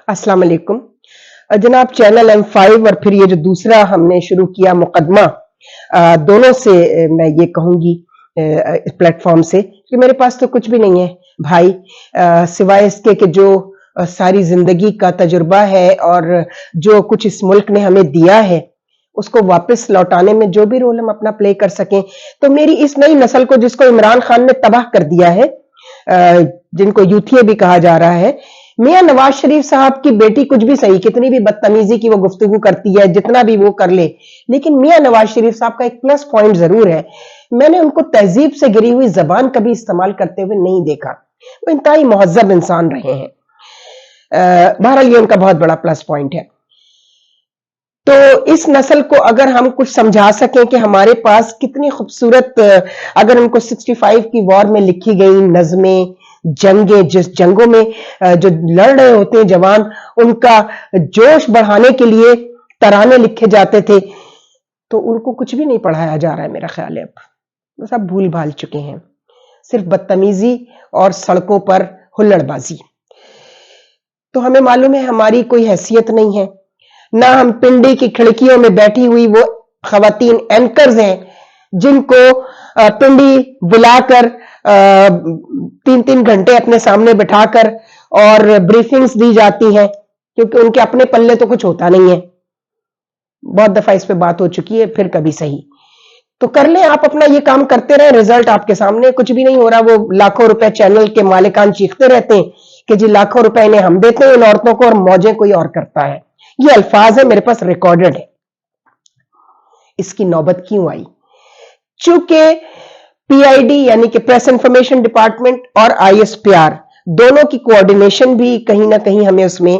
अस्सलाम वालेकुम जनाब। चैनल M5 और फिर ये जो दूसरा हमने शुरू किया मुकदमा, दोनों से मैं ये कहूंगी इस प्लेटफॉर्म से कि मेरे पास तो कुछ भी नहीं है भाई, सिवाय इसके कि जो सारी जिंदगी का तजुर्बा है और जो कुछ इस मुल्क ने हमें दिया है उसको वापस लौटाने में जो भी रोल हम अपना प्ले कर सकें। तो मेरी इस नई नस्ल को, जिसको इमरान खान ने तबाह कर दिया है, जिनको यूथिया भी कहा जा रहा है, मियां नवाज शरीफ साहब की बेटी कुछ भी सही, कितनी भी बदतमीजी की वो गुफ्तगू करती है, जितना भी वो कर ले, लेकिन मियां नवाज शरीफ साहब का एक प्लस पॉइंट जरूर है, मैंने उनको तहजीब से गिरी हुई जबान कभी इस्तेमाल करते हुए नहीं देखा। वो इंतहाई मुहज्जब इंसान रहे हैं। बहरहाल ये उनका बहुत बड़ा प्लस पॉइंट है। तो इस नस्ल को अगर हम कुछ समझा सकें कि हमारे पास कितनी खूबसूरत, अगर उनको 65 की वॉर में लिखी गई नज़में, जंगे, जिस जंगों में जो लड़ रहे होते हैं जवान, उनका जोश बढ़ाने के लिए तराने लिखे जाते थे, तो उनको कुछ भी नहीं पढ़ाया जा रहा है मेरा ख्याल है। अब सब भूल भाल चुके हैं, सिर्फ बदतमीजी और सड़कों पर हुल्लड़बाजी। तो हमें मालूम है हमारी कोई हैसियत नहीं है, ना हम पिंडी की खिड़कियों में बैठी हुई वो खवातीन एंकर्स हैं जिनको पिंडी बुलाकर 3-3 घंटे अपने सामने बिठाकर और ब्रीफिंग्स दी जाती हैं, क्योंकि उनके अपने पल्ले तो कुछ होता नहीं है। बहुत दफा इस पे बात हो चुकी है, फिर कभी सही तो कर ले, आप अपना ये काम करते रहे, रिजल्ट आपके सामने। कुछ भी नहीं हो रहा, वो लाखों रुपए चैनल के मालिकान चीखते रहते हैं कि जी लाखों रुपए इन्हें हम देते हैं इन औरतों को और मौजें कोई और करता है। ये अल्फाज है, मेरे पास रिकॉर्डेड है। इसकी नौबत क्यों आई? चूंकि पीआईडी यानी कि प्रेस इंफॉर्मेशन डिपार्टमेंट और आईएसपीआर दोनों की कोऑर्डिनेशन भी कहीं ना कहीं हमें उसमें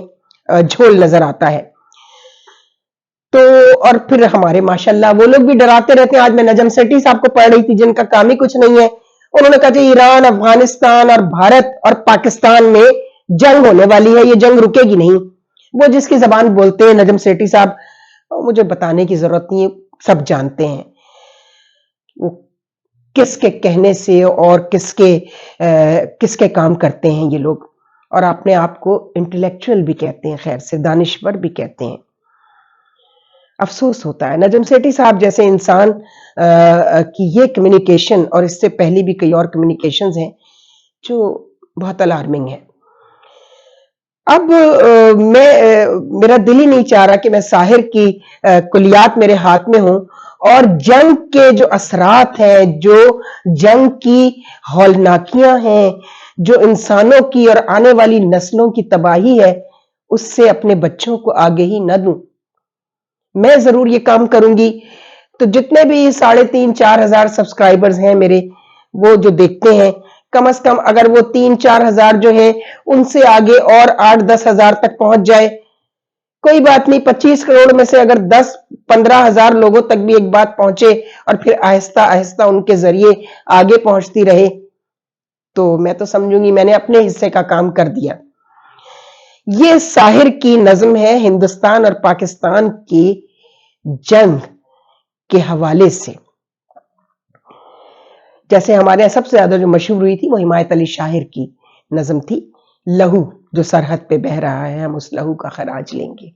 झोल नजर आता है। तो और फिर हमारे माशाल्लाह वो लोग भी डराते रहते हैं। आज मैं नजम सेठी साहब को पढ़ रही थी, जिनका काम ही कुछ नहीं है। उन्होंने कहा जी ईरान, अफगानिस्तान और भारत और पाकिस्तान में जंग होने वाली है, ये जंग रुकेगी नहीं। वो जिसकी जबान बोलते हैं नजम सेठी साहब, मुझे बताने की जरूरत नहीं है, सब जानते हैं वो किसके कहने से और किसके काम करते हैं ये लोग। और अपने आप को इंटेलेक्चुअल भी कहते हैं, खैर से दानिश्वर भी कहते हैं। अफसोस होता है नजम सेठी साहब जैसे इंसान की ये कम्युनिकेशन, और इससे पहले भी कई और कम्युनिकेशंस हैं जो बहुत अलार्मिंग है। अब मेरा दिल ही नहीं चाह रहा कि मैं साहिर की कुलियात मेरे हाथ में हूं और जंग के जो असरात हैं, जो जंग की हौलनाकियां हैं, जो इंसानों की और आने वाली नस्लों की तबाही है, उससे अपने बच्चों को आगे ही न दूं। मैं जरूर ये काम करूंगी। तो जितने भी 3,500-4 हजार सब्सक्राइबर्स हैं मेरे, वो जो देखते हैं, कम से कम अगर वो 3-4 हजार जो है उनसे आगे और 8-10 हजार तक पहुंच जाए, कोई बात नहीं। 25 करोड़ में से अगर 10-15 हजार लोगों तक भी एक बात पहुंचे और फिर आहिस्ता आहिस्ता उनके जरिए आगे पहुंचती रहे, तो मैं तो समझूंगी मैंने अपने हिस्से का काम कर दिया। ये साहिर की नज्म है हिंदुस्तान और पाकिस्तान की जंग के हवाले से। जैसे हमारे यहाँ सबसे ज्यादा जो मशहूर हुई थी वो हिमायत अली शाहिर की नज्म थी, लहू जो सरहद पे बह रहा है, हम उस लहू का खराज लेंगे।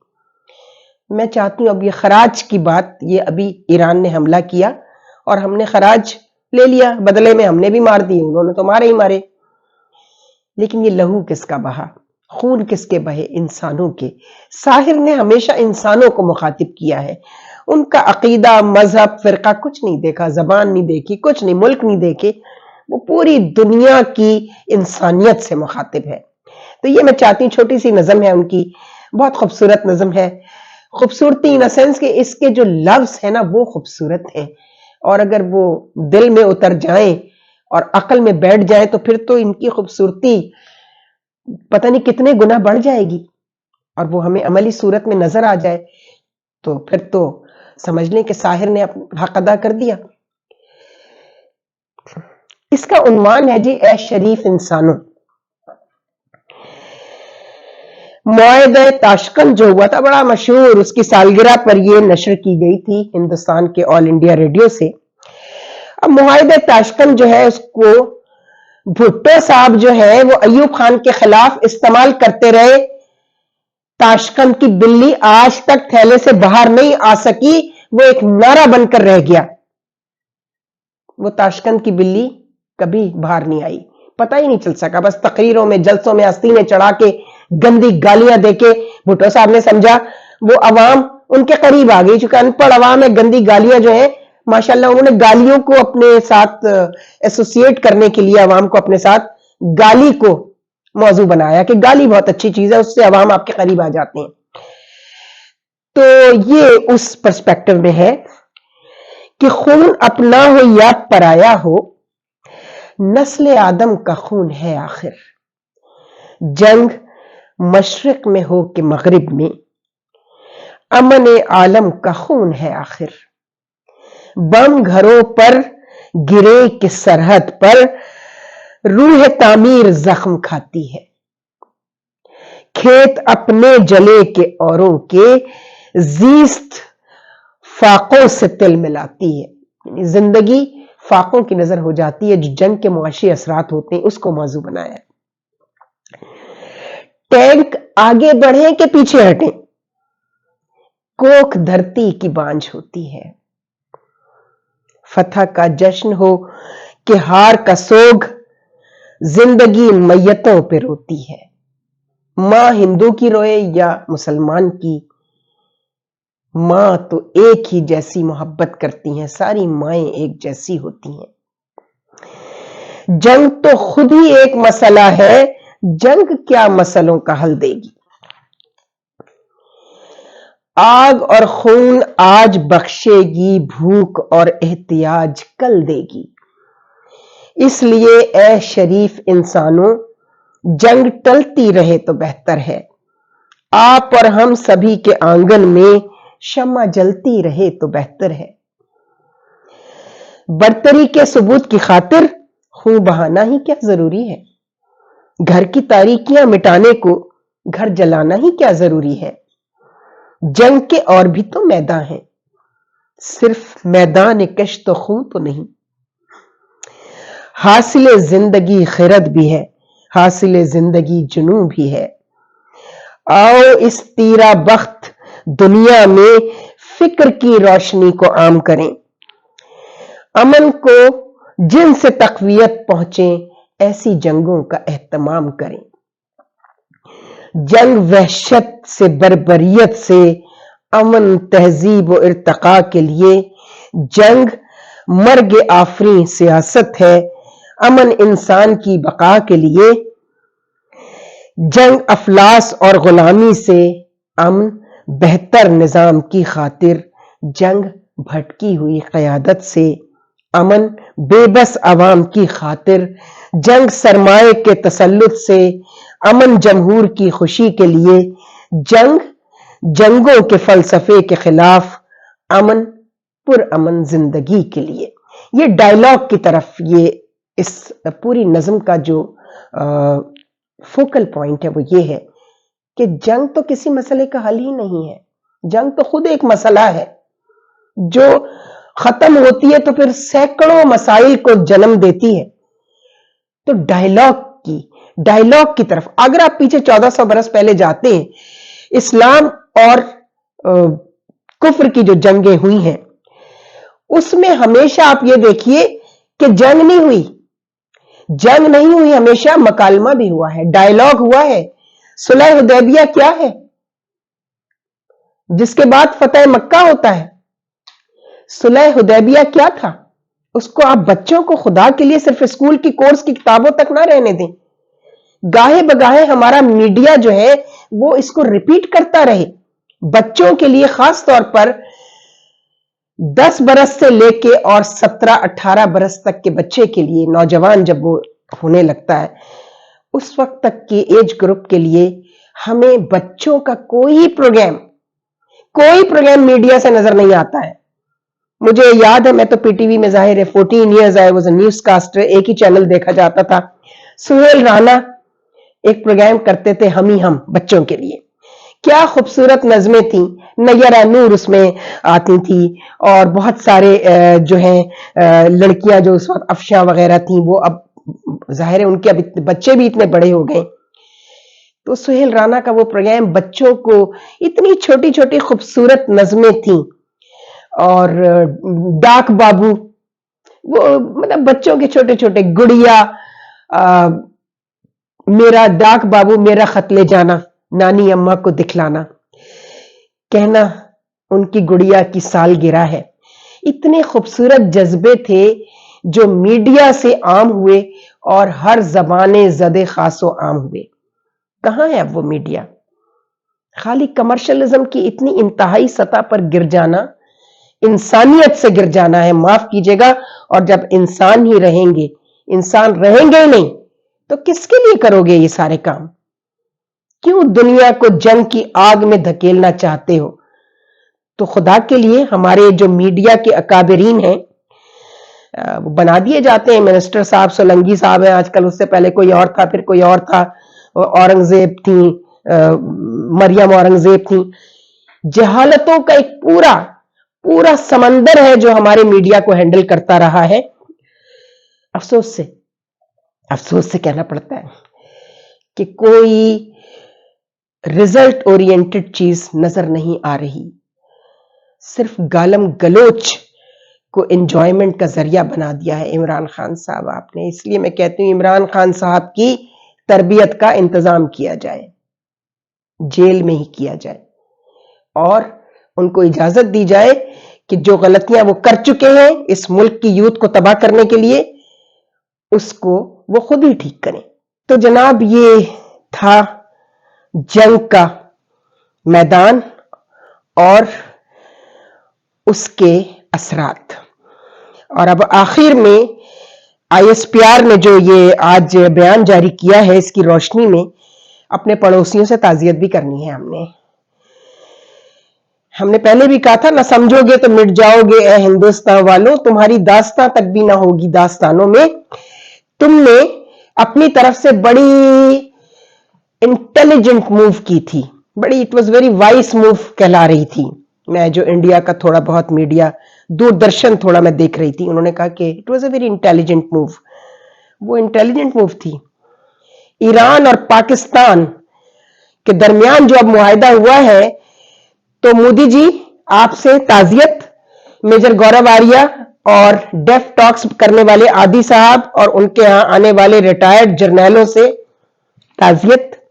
मैं चाहती हूं अब ये खराज की बात, ये अभी ईरान ने हमला किया और हमने खराज ले लिया, बदले में हमने भी मार दिए, उन्होंने तो मारे ही मारे। लेकिन ये लहू किसका बहा, खून किसके बहे? इंसानों के। साहिर ने हमेशा इंसानों को मुखातिब किया है। उनका अकीदा, मजहब, फिरका कुछ नहीं देखा, जबान नहीं देखी, कुछ नहीं, मुल्क नहीं देखे, वो पूरी दुनिया की इंसानियत से मुखातिब है। तो ये मैं चाहती हूँ, छोटी सी नज़म है उनकी, बहुत खूबसूरत नज़म है। खूबसूरती इन सेंस के इसके जो लफ्ज है ना वो खूबसूरत है, और अगर वो दिल में उतर जाएं और अकल में बैठ जाए तो फिर तो इनकी खूबसूरती पता नहीं कितने गुना बढ़ जाएगी, और वो हमें अमली सूरत में नजर आ जाए तो फिर तो समझ लें कि साहिर ने अपना हक अदा कर दिया। इसका उन्वान है जी ए शरीफ इंसानों। मुआहदा ताशकंद जो हुआ था बड़ा मशहूर, उसकी सालगिरह पर यह नशर की गई थी हिंदुस्तान के ऑल इंडिया रेडियो से। अब मुआहदा ताशकंद जो है उसको भुट्टो साहब जो है वो अयूब खान के खिलाफ इस्तेमाल करते रहे تاشقند کی بلی آج تک تھیلے سے باہر نہیں آ سکی، وہ ایک نعرہ بن کر رہ گیا. وہ تاشقند کی بلی کبھی باہر نہیں آئی، پتہ ہی نہیں چل سکا. بس تقریروں میں، جلسوں میں آستینیں چڑھا کے، گندی گالیاں دے کے بھٹو صاحب نے سمجھا وہ عوام ان کے قریب آ گئی. چونکہ ان پڑھ عوام ہے، گندی گالیاں جو ہیں ماشاءاللہ انہوں نے گالیوں کو اپنے ساتھ ایسوسیٹ کرنے کے لیے عوام کو اپنے ساتھ گالی کو موضوع بنایا کہ گالی بہت اچھی چیز ہے، اس سے عوام آپ کے قریب آ جاتے ہیں. تو یہ اس پرسپیکٹو میں ہے کہ خون اپنا ہو یا پرایا ہو، نسل آدم کا خون ہے آخر. جنگ مشرق میں ہو کہ مغرب میں، امن عالم کا خون ہے آخر. بم گھروں پر گرے کہ سرحد پر، روح تعمیر زخم کھاتی ہے. کھیت اپنے جلے کے اوروں کے، زیست فاقوں سے تل ملاتی ہے. یعنی زندگی فاقوں کی نظر ہو جاتی ہے جو جنگ کے معاشی اثرات ہوتے ہیں، اس کو موضوع بنایا ہے. ٹینک آگے بڑھیں کہ پیچھے ہٹیں، کوکھ دھرتی کی بانجھ ہوتی ہے. فتح کا جشن ہو کہ ہار کا سوگ، زندگی میتوں پہ روتی ہے. ماں ہندو کی روئے یا مسلمان کی، ماں تو ایک ہی جیسی محبت کرتی ہیں، ساری مائیں ایک جیسی ہوتی ہیں. جنگ تو خود ہی ایک مسئلہ ہے، جنگ کیا مسئلوں کا حل دے گی. آگ اور خون آج بخشے گی، بھوک اور احتیاج کل دے گی. اس لیے اے شریف انسانوں، جنگ ٹلتی رہے تو بہتر ہے. آپ اور ہم سبھی کے آنگن میں شمع جلتی رہے تو بہتر ہے. برتری کے ثبوت کی خاطر خون بہانا ہی کیا ضروری ہے. گھر کی تاریکیاں مٹانے کو گھر جلانا ہی کیا ضروری ہے. جنگ کے اور بھی تو میدان ہیں، صرف میدان کشت و خون تو نہیں. حاصل زندگی خرد بھی ہے، حاصل زندگی جنوں بھی ہے. آؤ اس تیرا بخت دنیا میں فکر کی روشنی کو عام کریں. امن کو جن سے تقویت پہنچے، ایسی جنگوں کا اہتمام کریں. جنگ وحشت سے، بربریت سے، امن تہذیب و ارتقاء کے لیے. جنگ مرگ آفریں سیاست ہے، امن انسان کی بقا کے لیے. جنگ افلاس اور غلامی سے، امن بہتر نظام کی خاطر. جنگ بھٹکی ہوئی قیادت سے، امن بے بس عوام کی خاطر. جنگ سرمائے کے تسلط سے، امن جمہور کی خوشی کے لیے. جنگ جنگوں کے فلسفے کے خلاف، امن پر امن زندگی کے لیے. یہ ڈائلاگ کی طرف، یہ اس پوری نظم کا جو فوکل پوائنٹ ہے وہ یہ ہے کہ جنگ تو کسی مسئلے کا حل ہی نہیں ہے. جنگ تو خود ایک مسئلہ ہے جو ختم ہوتی ہے تو پھر سینکڑوں مسائل کو جنم دیتی ہے. تو ڈائلاگ کی طرف اگر آپ پیچھے 1400 برس پہلے جاتے ہیں، اسلام اور کفر کی جو جنگیں ہوئی ہیں اس میں ہمیشہ آپ یہ دیکھیے کہ جنگ نہیں ہوئی. جنگ نہیں ہوئی، ہمیشہ مکالمہ بھی ہوا ہے، ڈائلاگ ہوا ہے. صلح حدیبیہ کیا ہے جس کے بعد فتح مکہ ہوتا ہے؟ صلح حدیبیہ کیا تھا؟ اس کو آپ بچوں کو خدا کے لیے صرف اسکول کی کورس کی کتابوں تک نہ رہنے دیں. گاہے بگاہے ہمارا میڈیا جو ہے وہ اس کو ریپیٹ کرتا رہے. بچوں کے لیے خاص طور پر 10 برس سے لے کے اور 17-18 برس تک کے بچے کے لیے، نوجوان جب وہ ہونے لگتا ہے اس وقت تک کے ایج گروپ کے لیے ہمیں بچوں کا کوئی پروگرام میڈیا سے نظر نہیں آتا ہے. مجھے یاد ہے، میں تو پی ٹی وی میں ظاہر ہے 14 years I was a news caster, ایک ہی چینل دیکھا جاتا تھا. سہیل رانا ایک پروگرام کرتے تھے، ہم بچوں کے لیے. کیا خوبصورت نظمیں تھیں. نیرہ نور اس میں آتی تھی اور بہت سارے جو ہیں لڑکیاں جو اس وقت افشاں وغیرہ تھیں، وہ اب ظاہر ہے ان کے اب بچے بھی اتنے بڑے ہو گئے. तो सुहेल राना का वो प्रोग्राम बच्चों को इतनी छोटी छोटी खूबसूरत नज़में थी, और डाक बाबू, वो मतलब बच्चों के छोटे छोटे गुड़िया, आ, मेरा डाक बाबू मेरा खत ले जाना, नानी अम्मा को दिखलाना, कहना उनकी गुड़िया की सालगिरह है। इतने खूबसूरत जज्बे थे जो मीडिया से आम हुए और हर जबाने ज़दे खासो आम हुए। कहां है अब वो मीडिया? खाली कमर्शलिज्म की इतनी इंतहाई सतह पर गिर जाना, इंसानियत से गिर जाना है, माफ कीजिएगा। और जब इंसान ही रहेंगे, इंसान रहेंगे ही नहीं, तो किसके लिए करोगे ये सारे काम? क्यों दुनिया को जंग की आग में धकेलना चाहते हो? तो खुदा के लिए हमारे जो मीडिया के अकाबरीन हैं, वो बना दिए जाते हैं। मिनिस्टर साहब सोलंकी साहब हैं आजकल, उससे पहले कोई और था, फिर कोई और था, औरंगजेब थी, मरियम औरंगजेब थी। जहालतों का एक पूरा पूरा समंदर है जो हमारे मीडिया को हैंडल करता रहा है। अफसोस से कहना पड़ता है कि कोई रिजल्ट ओरिएंटेड चीज नजर नहीं आ रही। सिर्फ गालम गलोच को एंजॉयमेंट का जरिया बना दिया है इमरान खान साहब आपने। इसलिए मैं कहती हूं इमरान खान साहब की तरबियत का इंतजाम किया जाए, जेल में ही किया जाए, और उनको इजाजत दी जाए कि जो गलतियां वो कर चुके हैं इस मुल्क की यूथ को तबाह करने के लिए, उसको वो खुद ही ठीक करें। तो जनाब, ये था जंग का मैदान और उसके असरात। और अब आखिर में ISPR ने जो ये आज बयान जारी किया है, इसकी रोशनी में अपने पड़ोसियों से ताजियत भी करनी है। हमने पहले भी कहा था, ना समझोगे तो मिट जाओगे ए हिंदुस्तान वालों, तुम्हारी दास्तां तक भी ना होगी दास्तानों में। तुमने अपनी तरफ से बड़ी इंटेलिजेंट मूव की थी, बड़ी, it was very vice move कहला रही थी। मैं जो इंडिया का थोड़ा बहुत मीडिया, दूरदर्शन थोड़ा मैं देख रही थी, उन्होंने कहा कि it was a very intelligent move. वो इंटेलिजेंट मूव थी। ईरान और पाकिस्तान के दरमियान जो अब मुआहिदा हुआ है, तो मोदी जी आपसे ताजियत, मेजर गौरव आर्या और डेफ टॉक्स करने वाले आदि साहब और उनके यहां आने वाले रिटायर्ड जर्नैलों से ताजियत।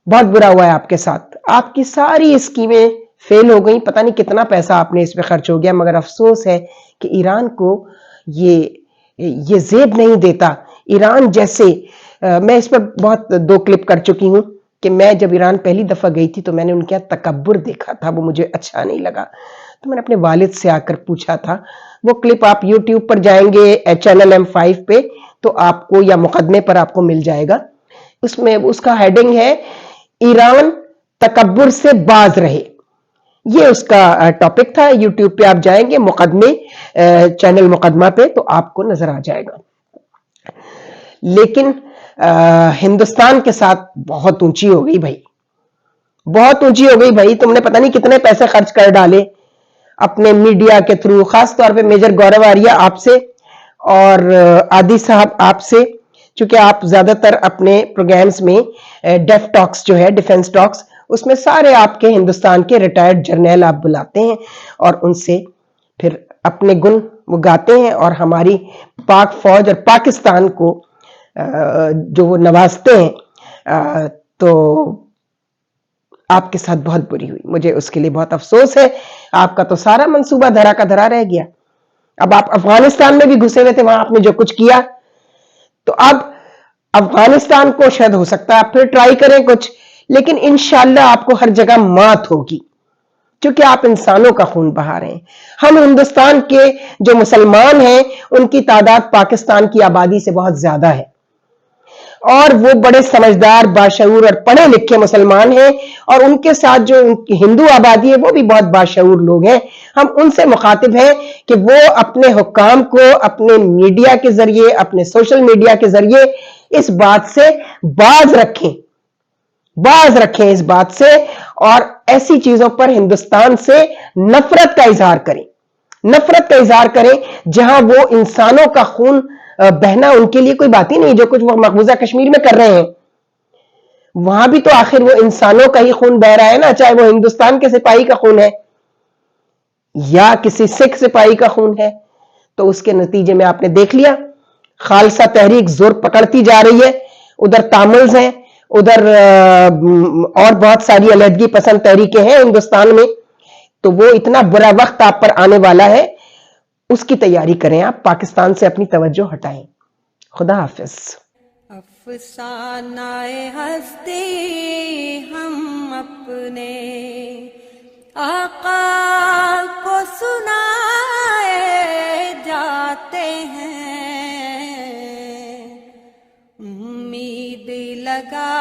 बहुत बुरा हुआ है आपके साथ, आपकी सारी स्कीमें फेल हो गई। पता नहीं कितना पैसा आपने इस पे खर्च हो गया, मगर अफसोस है कि ईरान को ये जेब नहीं देता। ईरान जैसे, मैं इस पर बहुत 2 क्लिप कर चुकी हूं कि मैं जब ईरान पहली दफा गई थी तो मैंने उनके यहाँ तकब्बुर देखा था, वो मुझे अच्छा नहीं लगा। तो मैंने अपने वालिद से आकर पूछा था। वो क्लिप आप YouTube पर जाएंगे चैनल M5 पे, तो आपको, या मुकदमे पर आपको मिल जाएगा। उसमें उसका हेडिंग है, ईरान तकब्बुर से बाज रहे। ये उसका टॉपिक था। YouTube पे आप जाएंगे मुकदमे, चैनल मुकदमा पे, तो आपको नजर आ जाएगा। लेकिन हिंदुस्तान के साथ बहुत ऊंची हो गई भाई, बहुत ऊंची हो गई भाई। तुमने पता नहीं कितने पैसे खर्च कर डाले अपने मीडिया के थ्रू, खास तौर पे मेजर गौरव आर्या आपसे और आदि साहब आपसे, चूंकि आप ज्यादातर अपने प्रोग्राम्स में डेफ टॉक्स जो है, डिफेंस टॉक्स, उसमें सारे आपके हिंदुस्तान के रिटायर्ड जर्नैल आप बुलाते हैं और उनसे फिर अपने गुण वो गाते हैं और हमारी पाक फौज और पाकिस्तान को जो वो नवाजते हैं। तो आपके साथ बहुत बुरी हुई, मुझे उसके लिए बहुत अफसोस है। आपका तो सारा मंसूबा धरा का धरा रह गया। अब आप अफगानिस्तान में भी घुसे हुए थे, वहां आपने जो कुछ किया, तो अब अफगानिस्तान को शायद हो सकता है आप फिर ट्राई करें कुछ, लेकिन इंशाल्लाह आपको हर जगह मात होगी, क्योंकि आप इंसानों का खून बहा रहे हैं। हम हिंदुस्तान के जो मुसलमान हैं उनकी तादाद पाकिस्तान की आबादी से बहुत ज्यादा है, और वो बड़े समझदार, बाशऊर और पढ़े लिखे मुसलमान हैं, और उनके साथ जो हिंदू आबादी है वो भी बहुत बाशऊर लोग हैं। हम उनसे मुखातिब हैं कि वो अपने हुक्काम को अपने मीडिया के जरिए, अपने सोशल मीडिया के जरिए इस बात से बाज रखें इस बात से, और ऐसी चीजों पर हिंदुस्तान से नफरत का इजहार करें जहां वो इंसानों का खून बहना उनके लिए कोई बात ही नहीं। जो कुछ वो मकबूजा कश्मीर में कर रहे हैं, وہاں بھی تو آخر وہ انسانوں کا ہی خون بہ رہا ہے نا، چاہے وہ ہندوستان کے سپاہی کا خون ہے یا کسی سکھ سپاہی کا خون ہے. تو اس کے نتیجے میں آپ نے دیکھ لیا خالصہ تحریک زور پکڑتی جا رہی ہے، ادھر تاملز ہیں، ادھر اور بہت ساری علیحدگی پسند تحریکیں ہیں ہندوستان میں. تو وہ اتنا برا وقت آپ پر آنے والا ہے، اس کی تیاری کریں، آپ پاکستان سے اپنی توجہ ہٹائیں. خدا حافظ. افسانہ ہستی ہم اپنے آقا کو سنائے جاتے ہیں، امید لگا